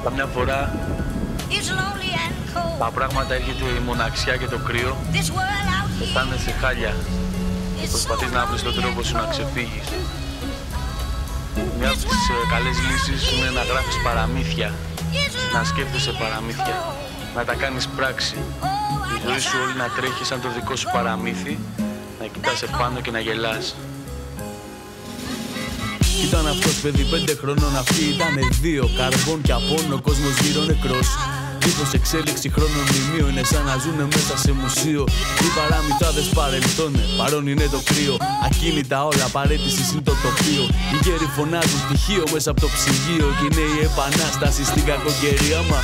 Καμιά φορά τα πράγματα έρχεται η μοναξιά και το κρύο, αισθάνεσαι χάλια. Προσπαθείς να βρεις τον τρόπο σου να ξεφύγεις. Μια από τις καλές λύσεις είναι να γράφεις παραμύθια, να σκέφτεσαι παραμύθια, να τα κάνεις πράξη. Η ζωή σου όλη να τρέχει σαν το δικό σου παραμύθι, να κοιτάς επάνω και να γελάς. Ήταν αυτός παιδί 5 χρονών, αυτοί ήτανε 2. Καρβόν και απόν, ο κόσμος γύρω νεκρός. Δίχως εξέλιξη χρόνων μνημείο, είναι σαν να ζουνε μέσα σε μουσείο. Οι παραμυθάδες παρελθόνε, παρόν είναι το κρύο. Ακίνητα όλα, παρέτησης είναι το τοπίο. Οι γέροι φωνάζουν πτυχίο μέσα από το ψυγείο. Κι είναι η επανάσταση στην κακοκαιρία. Μα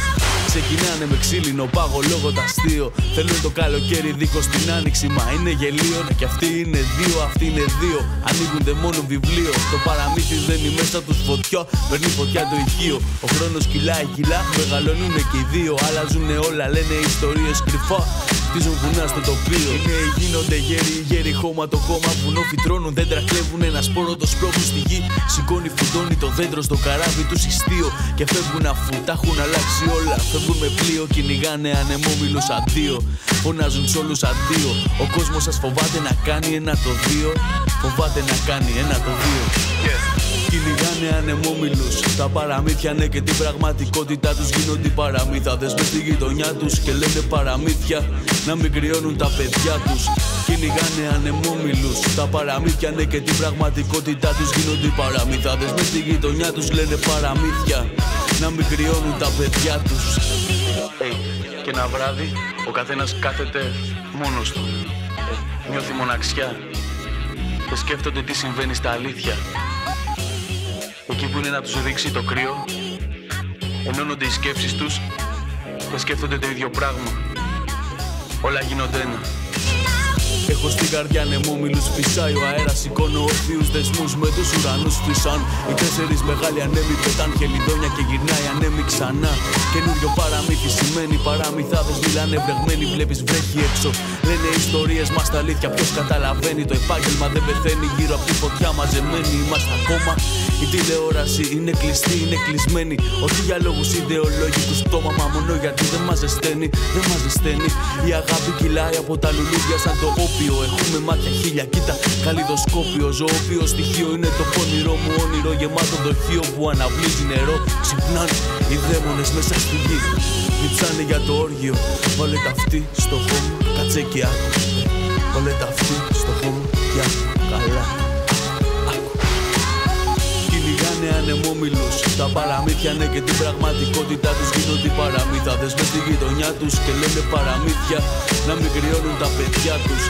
ξεκινάνε με ξύλινο πάγο λόγω τ' αστείο. Θέλουν το καλοκαίρι δίχως την άνοιξη. Μα είναι γελίο, ναι, κι αυτοί είναι 2, αυτοί είναι 2. Ανοίγονται μόνο βιβλίο. Το παραμύθι δένει μέσα τους φωτιά, παίρνει φωτιά το ηχείο. Ο χρόνος κυλάει κιλά, μεγαλώνουνε και οι 2. Αλλάζουνε όλα, λένε ιστορίες κρυφά. Χτίζουν βουνά στο τοπίο. Οι νέοι γίνονται γέροι, οι γέροι χώμα το χώμα. Βουνό φυτρώνουν, δέντρα κλέβουν, ένα σπόρο το σπρώχνουν στη γη. Σηκώνει, φουντώνει το δέντρο στο καράβι του ιστίο. Και φεύγουν αφού τα έχουν αλλάξει όλα. Φεύγουν με πλοίο, κυνηγάνε ανεμόμυλους αντίο. Φωνάζουν σ' όλους αντίο. Ο κόσμος σας φοβάται να κάνει ένα το 2. Φοβάται να κάνει ένα το 2. Κυνηγάνε ανεμόμυλους. Τα παραμύθια ναι, και την πραγματικότητά τους γίνονται οι παραμύθαδες μες στη γειτονιά τους και λένε παραμύθια να μην κρυώνουν τα παιδιά τους. Κυνηγάνε ανεμόμυλους. Τα παραμύθια ναι, και την πραγματικότητά τους γίνονται οι παραμύθαδες μες στη γειτονιά τους λένε παραμύθια να μην κρυώνουν τα παιδιά τους. Και ένα βράδυ ο καθένας κάθεται μόνος του. Νιώθει μοναξιά και σκέφτονται τι συμβαίνει στα αλήθεια. Εκεί που είναι να τους δείξει το κρύο, ενώνονται οι σκέψεις τους και σκέφτονται το ίδιο πράγμα. Όλα γίνονται ένα. Έχω στην καρδιά ανεμόμυλους, φυσάει ο αέρας, σηκώνω ορθίους δεσμούς με τους ουρανούς φυσάν. Οι 4 μεγάλοι ανέμοι πετάν χελιδόνια και γυρνάει ανέμοι ξανά. Καινούριο παραμύθι σημαίνει παραμυθάδες μιλάνε βρεγμένοι, βλέπεις βρέχει έξω. Λένε ιστορίες μας τα αλήθεια, ποιος καταλαβαίνει, το επάγγελμα δεν πεθαίνει γύρω από τη φωτιά μαζεμένοι είμαστε ακόμα. Η τηλεόραση είναι κλειστή, είναι κλεισμένη, όχι για λόγους ιδεολόγικους πτώμα, μα μόνο γιατί δεν μας ζεσταίνει, δεν μας ζεσταίνει. Η αγάπη κυλάει από τα λουλούδια σαν το όπιο. Έχουμε μάτια χίλια, κοίτα, καλλιδοσκόπιο. Ζωοποιό στοιχείο είναι το πόνηρό μου όνειρο. Γεμάτο δοχείο που αναβλύζει νερό. Ξυπνάνε οι δαίμονες μέσα στη γη. Λειψάνε για το όργιο. Βάλε τα αυτή στο χώμα, κάτσε και άκου. Βάλε τα αυτή στο χώμα και άκου. Καλά, άκου. Κυνηγάνε ανεμόμυλους. Τα παραμύθια ναι, και την πραγματικότητά τους γίνονται οι παραμύθαδες μες στη γειτονιά τους και λένε παραμύθια να μην κρυώνουν τα παιδιά τους.